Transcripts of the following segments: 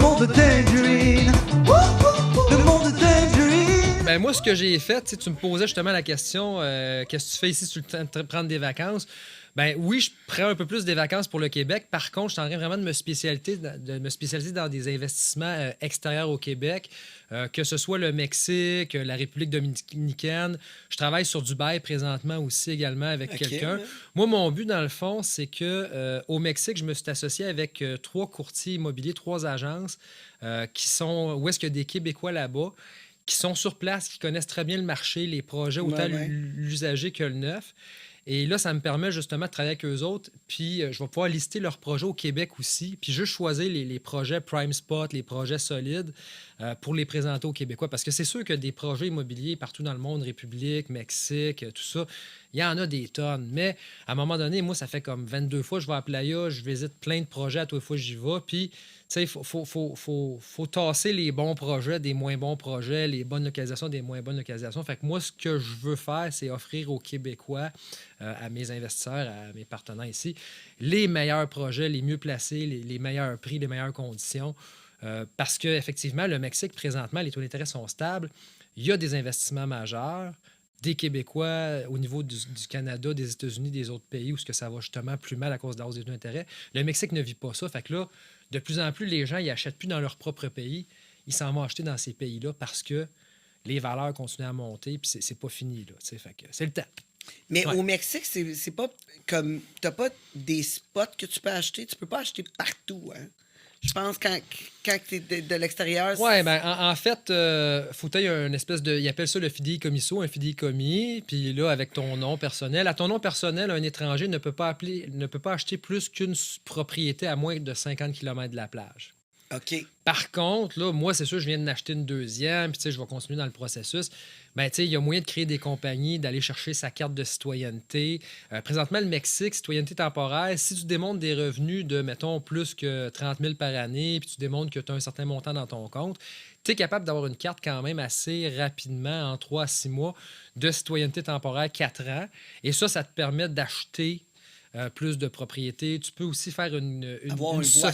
monde de Tangerine. Le monde de Tangerine. Ben moi, ce que j'ai fait, tu me posais justement la question, qu'est-ce que tu fais ici sur le temps de prendre des vacances? Ben oui, je prends un peu plus des vacances pour le Québec. Par contre, je suis en train vraiment de me spécialiser dans des investissements extérieurs au Québec, que ce soit le Mexique, la République dominicaine. Je travaille sur Dubaï présentement aussi également avec quelqu'un. Moi, mon but, dans le fond, c'est que au Mexique, je me suis associé avec 3 courtiers immobiliers, 3 agences qui sont... Où est-ce qu'il y a des Québécois là-bas qui sont sur place, qui connaissent très bien le marché, les projets, autant l'usager que le neuf. Et là, ça me permet justement de travailler avec eux autres. Puis, je vais pouvoir lister leurs projets au Québec aussi. Puis, juste choisir les projets prime spot, les projets solides pour les présenter aux Québécois. Parce que c'est sûr que des projets immobiliers partout dans le monde, République, Mexique, tout ça, il y en a des tonnes. Mais à un moment donné, moi, ça fait comme 22 fois que je vais à Playa, je visite plein de projets à toutes les fois que j'y vais. Puis, tu sais, il faut tasser les bons projets des moins bons projets, les bonnes localisations des moins bonnes localisations. Fait que moi, ce que je veux faire, c'est offrir aux Québécois, à mes investisseurs, à mes partenaires ici, les meilleurs projets, les mieux placés, les meilleurs prix, les meilleures conditions. Parce qu'effectivement, le Mexique, présentement, les taux d'intérêt sont stables. Il y a des investissements majeurs. Des Québécois au niveau du Canada, des États-Unis, des autres pays où ça va justement plus mal à cause de la hausse des taux d'intérêt. Le Mexique ne vit pas ça. Fait que là, de plus en plus, les gens, ils n'achètent plus dans leur propre pays. Ils s'en vont acheter dans ces pays-là parce que les valeurs continuent à monter puis c'est pas fini. Là, fait que c'est le temps. Mais au Mexique, c'est pas comme... T'as pas des spots que tu peux acheter. Tu peux pas acheter partout, hein? Je pense quand tu es de l'extérieur... Oui, bien, en fait, faut que tu aies une espèce de... Ils appellent ça le fidéicommisso, un fidéicommis. Puis là, avec ton nom personnel. À ton nom personnel, un étranger ne peut pas acheter plus qu'une propriété à moins de 50 km de la plage. OK. Par contre, là, moi, c'est sûr, je viens de n'acheter une deuxième, puis je vais continuer dans le processus. Ben, il y a moyen de créer des compagnies, d'aller chercher sa carte de citoyenneté. Présentement, le Mexique, citoyenneté temporaire, si tu démontres des revenus de, mettons, plus que 30 000 par année, puis tu démontres que tu as un certain montant dans ton compte, tu es capable d'avoir une carte quand même assez rapidement, en 3 à 6 mois, de citoyenneté temporaire 4 ans. Et ça te permet d'acheter plus de propriétés. Tu peux aussi faire une voiture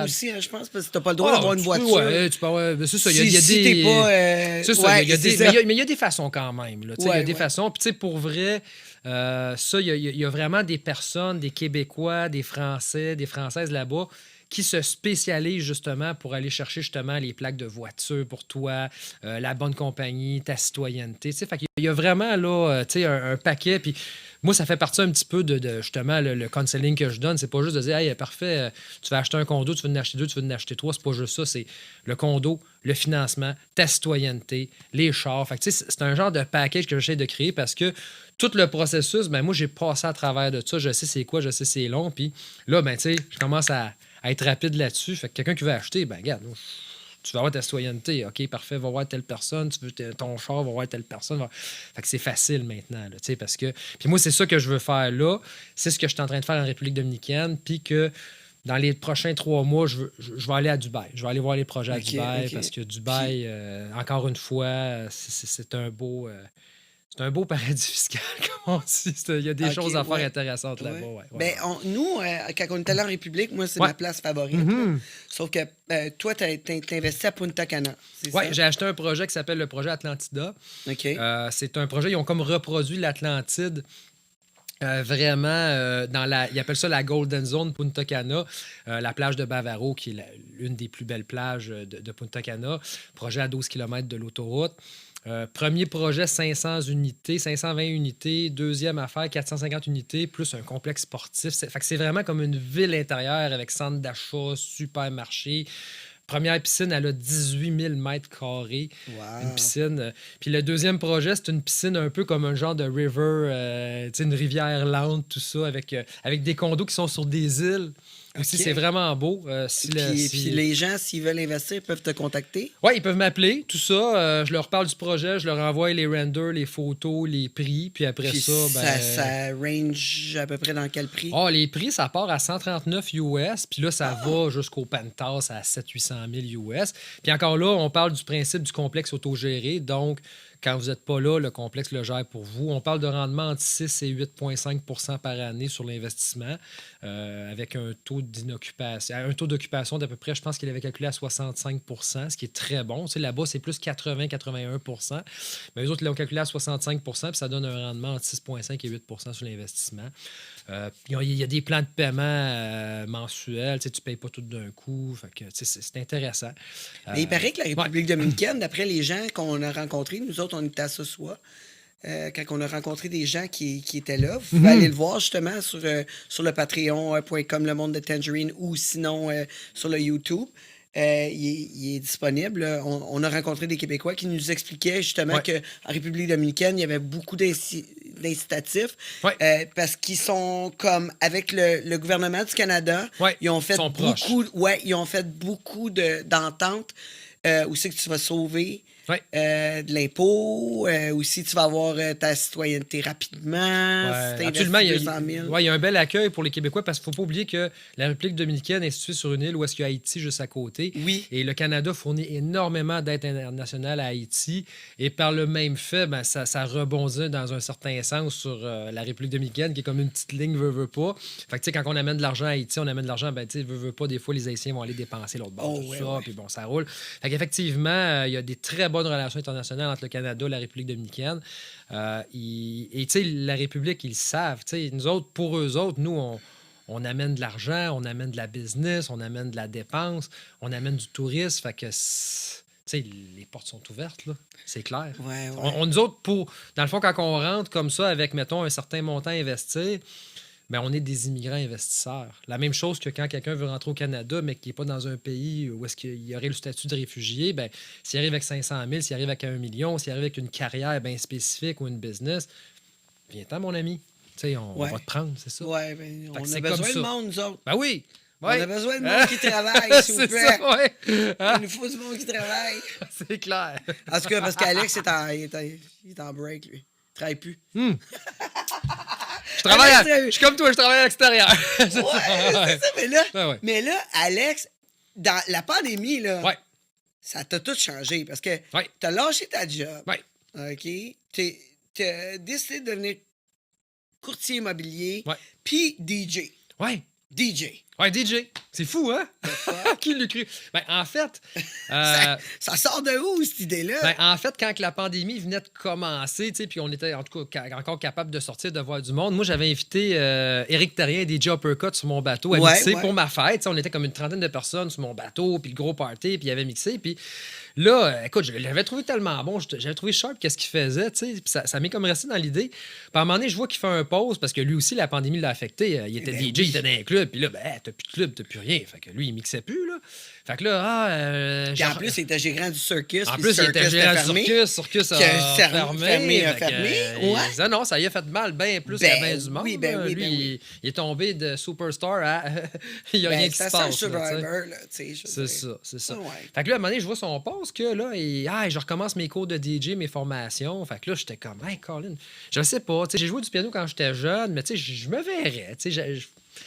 aussi, hein, je pense, parce que tu n'as pas le droit d'avoir une voiture. Oui, tu peux avoir... C'est ça, il y a des... t'es pas... C'est ça, ouais, mais il y a des façons quand même. Il y a des façons. Puis, tu sais, pour vrai, ça, il y a vraiment des personnes, des Québécois, des Français, des Françaises là-bas qui se spécialisent justement pour aller chercher justement les plaques de voiture pour toi, la bonne compagnie, ta citoyenneté. Fait qu'il y a vraiment là, un paquet. Puis moi, ça fait partie un petit peu de justement le counseling que je donne. C'est pas juste de dire, hey, parfait, tu vas acheter un condo, tu veux en acheter 2, tu veux en acheter 3. C'est pas juste ça. C'est le condo, le financement, ta citoyenneté, les chars. Fait que, c'est un genre de package que j'essaie de créer parce que tout le processus, ben moi, j'ai passé à travers de ça. Je sais c'est quoi, je sais c'est long. Puis là, ben, tu sais, je commence à être rapide là-dessus. Fait que quelqu'un qui veut acheter, ben regarde, tu vas avoir ta citoyenneté. OK, parfait, va voir telle personne. Tu veux ton char, va voir telle personne. Fait que c'est facile maintenant, là, parce que... Puis moi, c'est ça que je veux faire là. C'est ce que je suis en train de faire en République dominicaine. Puis que dans les prochains 3 mois, je vais aller à Dubaï. Je vais aller voir les projets à Dubaï parce que Dubaï, encore une fois, c'est un beau... c'est un beau paradis fiscal, comme on dit. Il y a des choses à faire intéressantes là-bas. Ben, nous, quand on est allé en République, moi, c'est ma place favorite. Mm-hmm. Sauf que toi, tu as investi à Punta Cana. Oui, j'ai acheté un projet qui s'appelle le projet Atlantida. Okay. C'est un projet, ils ont comme reproduit l'Atlantide. Vraiment, ils appellent ça la Golden Zone Punta Cana, la plage de Bavaro, qui est l'une des plus belles plages de Punta Cana. Projet à 12 km de l'autoroute. Premier projet, 500 unités, 520 unités. Deuxième affaire, 450 unités, plus un complexe sportif. Fait que c'est vraiment comme une ville intérieure avec centre d'achat, supermarché. Première piscine, elle a 18 000 mètres carrés. Wow. Une piscine. Puis le deuxième projet, c'est une piscine un peu comme un genre de river, une rivière lente, tout ça, avec des condos qui sont sur des îles. Aussi, c'est vraiment beau. Puis les gens, s'ils veulent investir, peuvent te contacter? Oui, ils peuvent m'appeler, tout ça. Je leur parle du projet, je leur envoie les renders, les photos, les prix. Puis après ça range à peu près dans quel prix? Les prix, ça part à 139 US. Puis là, ça va jusqu'au Penthouse à 700-800 000 US. Puis encore là, on parle du principe du complexe autogéré. Donc, Quand vous n'êtes pas là, le complexe le gère pour vous. On parle de rendement entre 6 et 8,5 par année sur l'investissement, avec un taux d'occupation d'à peu près, je pense qu'il avait calculé à 65 ce qui est très bon. Tu sais, là-bas, c'est plus 80-81 mais eux autres, ils l'ont calculé à 65 puis ça donne un rendement entre 6,5 et 8 sur l'investissement. Il y a des plans de paiement mensuels. Tu ne payes pas tout d'un coup. Fait que, c'est intéressant. Mais il paraît que la République dominicaine, d'après les gens qu'on a rencontrés, nous autres, on était à Sosua, quand on a rencontré des gens qui étaient là, vous pouvez aller le voir justement sur le patreon.com, le monde de Tangerine, ou sinon sur le YouTube. Il est disponible. Là. On a rencontré des Québécois qui nous expliquaient justement qu'en République dominicaine, il y avait beaucoup d'incitatifs parce qu'ils sont comme avec le gouvernement du Canada, ils ont fait ils ont fait beaucoup d'ententes où c'est que tu vas sauver de l'impôt, aussi tu vas avoir ta citoyenneté rapidement. Absolument, il y a un bel accueil pour les Québécois parce qu'il ne faut pas oublier que la République dominicaine est située sur une île où est-ce qu'il y a Haïti juste à côté. Oui. Et le Canada fournit énormément d'aide internationale à Haïti. Et par le même fait, ça rebondit dans un certain sens sur la République dominicaine qui est comme une petite ligne veut pas. Fait que quand on amène de l'argent à Haïti, on amène de l'argent, veut pas, des fois les Haïtiens vont aller dépenser l'autre bord puis bon, ça roule. Fait qu'effectivement, il y a des très bonnes relations internationales entre le Canada et la République dominicaine. Et la République, ils le savent. Nous autres, pour eux autres, nous, on amène de l'argent, on amène de la business, on amène de la dépense, on amène du tourisme. Fait que, les portes sont ouvertes, là. C'est clair. Nous autres, dans le fond, quand on rentre comme ça avec, mettons, un certain montant à investir, on est des immigrants investisseurs. La même chose que quand quelqu'un veut rentrer au Canada, mais qui n'est pas dans un pays où est-ce qu'il y aurait le statut de réfugié, s'il arrive avec 500 000, s'il arrive avec 1 million, s'il arrive avec une carrière bien spécifique ou une business, viens-t'en, mon ami. On va te prendre, c'est ça. On a besoin de monde, nous autres. Ben oui! On a besoin de monde qui travaille, s'il vous plaît. Ça, Il nous faut du monde qui travaille. C'est clair. En tout cas, parce qu'Alex il est en break, lui. Il travaille plus. Je suis comme toi, je travaille à l'extérieur. C'est ça, mais là, Alex, dans la pandémie, là, ça t'a tout changé parce que t'as lâché ta job. OK? T'as décidé de devenir courtier immobilier puis DJ. DJ. DJ. C'est fou, hein? Qui l'a cru? En fait... ça sort de où, cette idée-là? En fait, quand la pandémie venait de commencer, puis on était en tout cas encore capable de sortir, de voir du monde, moi, j'avais invité Éric Terrien, DJ Uppercut sur mon bateau à mixer pour ma fête. On était comme une trentaine de personnes sur mon bateau, puis le gros party, puis il avait mixé, puis... Là, écoute, je l'avais trouvé tellement bon. J'avais trouvé sharp qu'est-ce qu'il faisait, tu sais. Puis ça m'est comme resté dans l'idée. Puis à un moment donné, je vois qu'il fait un pause parce que lui aussi, la pandémie l'a affecté. Il était DJ, il était dans un club. Puis là, t'as plus de club, t'as plus rien. Fait que lui, il mixait plus, là. Fait que là, puis en plus, il était gérant du circus. En plus, il était gérant du circus a fermé. Non, ça y a fait mal bien plus qu'à bien du monde. Lui, il est tombé de superstar à... il y a rien qui se passe. C'est ça. Fait que là, à un moment donné, je vois son pause que là, je recommence mes cours de DJ, mes formations. Fait que là, j'étais comme, hey, Colin, je sais pas. J'ai joué du piano quand j'étais jeune, mais je me verrais.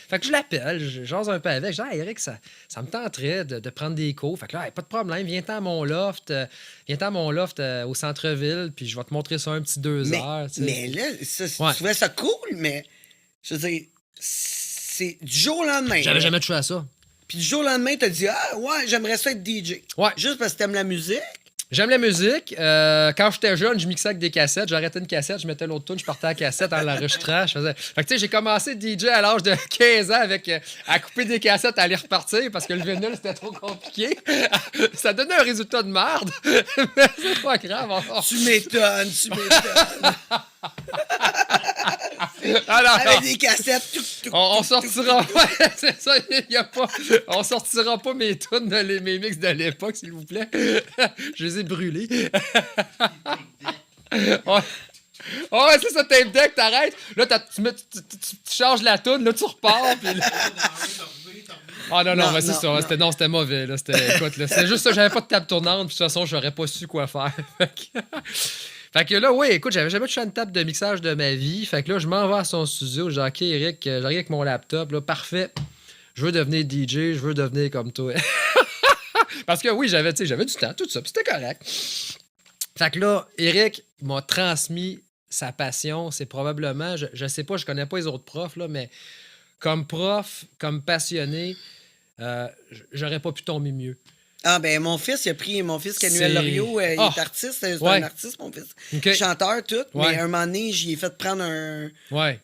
Fait que je l'appelle, je jase un peu avec. Je dis, hey, Eric, ça me tenterait de prendre des cours. Fait que là, hey, pas de problème, viens-t'en à mon loft, au centre-ville, puis je vais te montrer ça un petit 2 heures. Mais là, tu trouvais ça cool, mais je veux dire, c'est du jour au lendemain. J'avais jamais touché à ça. Puis du jour au lendemain, t'as dit, j'aimerais ça être DJ. Juste parce que t'aimes la musique. J'aime la musique. Quand j'étais jeune, je mixais avec des cassettes. J'arrêtais une cassette, je mettais l'autre tune, je partais à la cassette en l'enregistrant. Fait que tu sais, j'ai commencé DJ à l'âge de 15 ans avec à couper des cassettes, à les repartir parce que le vinyle, c'était trop compliqué. Ça donnait un résultat de merde. Mais c'est pas grave. Tu m'étonnes. Avec des cassettes. On sortira. C'est ça, on sortira pas mes tunes mes mix de l'époque, s'il vous plaît. Je les ai brûlés. C'est ça, tape deck, t'arrêtes. Là, tu changes la tune, là, tu repars. Puis là... non, mais c'est ça. C'était mauvais. Là. C'était juste ça, j'avais pas de table tournante. Puis de toute façon, j'aurais pas su quoi faire. Fait que là, écoute, j'avais jamais touché une table de mixage de ma vie. Fait que là, je m'en vais à son studio. J'ai dit, OK, Eric, j'arrive avec mon laptop. Là, parfait. Je veux devenir DJ. Je veux devenir comme toi. Parce que oui, j'avais du temps, tout ça. Puis c'était correct. Fait que là, Eric m'a transmis sa passion. C'est probablement, je sais pas, je connais pas les autres profs, là, mais comme prof, comme passionné, j'aurais pas pu tomber mieux. Ah, ben, mon fils, il a pris mon fils, Canuel C'est- Loriot, il Ah! est artiste, c'est Ouais. un artiste, mon fils. OK. Chanteur, tout, Ouais. mais un moment donné, j'y ai fait prendre Ouais.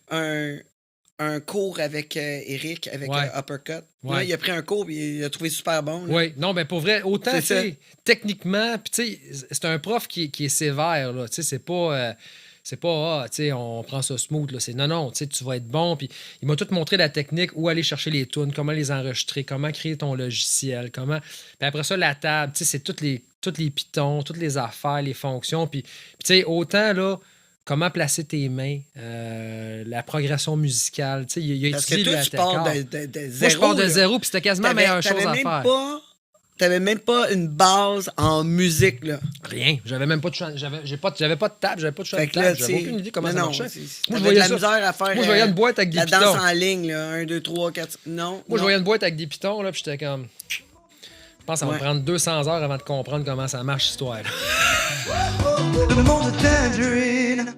un cours avec Eric, avec Ouais. Uppercut. Ouais. Là, il a pris un cours et il a trouvé super bon. là. Oui, non, ben pour vrai, autant, C'est tu ça. sais, techniquement, puis tu sais, c'est un prof qui est sévère, là, tu sais, c'est pas, ah, tu sais, on prend ça smooth, là, c'est non, tu sais, tu vas être bon, puis il m'a tout montré la technique, où aller chercher les tunes, comment les enregistrer, comment créer ton logiciel, comment, puis après ça, la table, tu sais, c'est tous les pitons, toutes les affaires, les fonctions, puis tu sais, autant, là, comment placer tes mains, la progression musicale, tu sais, il a Parce que étudié toi, le tu pars accord. de zéro. Moi, je pars de là. zéro, puis c'était quasiment la meilleure chose à même faire. T'avais même pas une base en musique, là. Rien. J'avais même pas de j'avais pas de table, j'avais pas de Fait de que là, table, tu j'avais sais, aucune idée comment non, ça non, marchait. c'est- Moi, t'avais je voyais de la ça. misère à faire Moi, je voyais une boîte avec des la danse pitons. en ligne, là. 1, 2, 3, 4... Non, Moi, je voyais une boîte avec des pitons, là, puis j'étais comme. Je pense que ça va me Ouais. prendre 200 heures avant de comprendre comment ça marche, cette histoire. Le monde de Tangerine.